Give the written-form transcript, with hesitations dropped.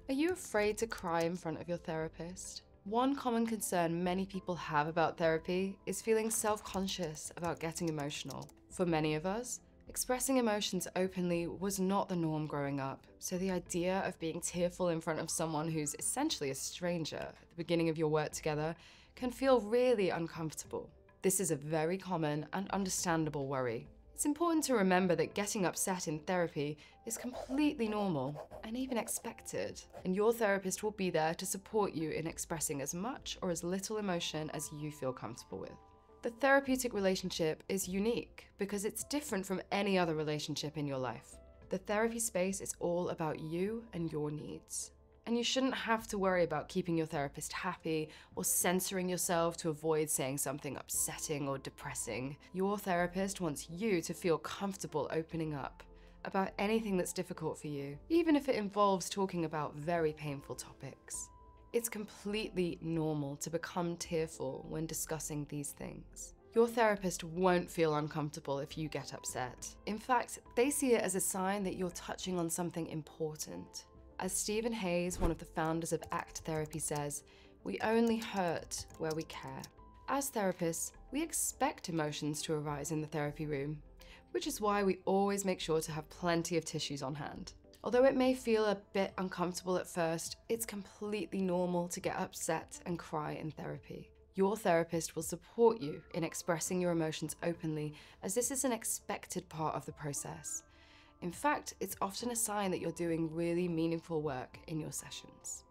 Are you afraid to cry in front of your therapist? One common concern many people have about therapy is feeling self-conscious about getting emotional. For many of us, expressing emotions openly was not the norm growing up, so the idea of being tearful in front of someone who's essentially a stranger at the beginning of your work together can feel really uncomfortable. This is a very common and understandable worry. It's important to remember that getting upset in therapy is completely normal and even expected, and your therapist will be there to support you in expressing as much or as little emotion as you feel comfortable with. The therapeutic relationship is unique because it's different from any other relationship in your life. The therapy space is all about you and your needs. And you shouldn't have to worry about keeping your therapist happy or censoring yourself to avoid saying something upsetting or depressing. Your therapist wants you to feel comfortable opening up about anything that's difficult for you, even if it involves talking about very painful topics. It's completely normal to become tearful when discussing these things. Your therapist won't feel uncomfortable if you get upset. In fact, they see it as a sign that you're touching on something important. As Stephen Hayes, one of the founders of ACT Therapy, says, we only hurt where we care. As therapists, we expect emotions to arise in the therapy room, which is why we always make sure to have plenty of tissues on hand. Although it may feel a bit uncomfortable at first, it's completely normal to get upset and cry in therapy. Your therapist will support you in expressing your emotions openly, as this is an expected part of the process. In fact, it's often a sign that you're doing really meaningful work in your sessions.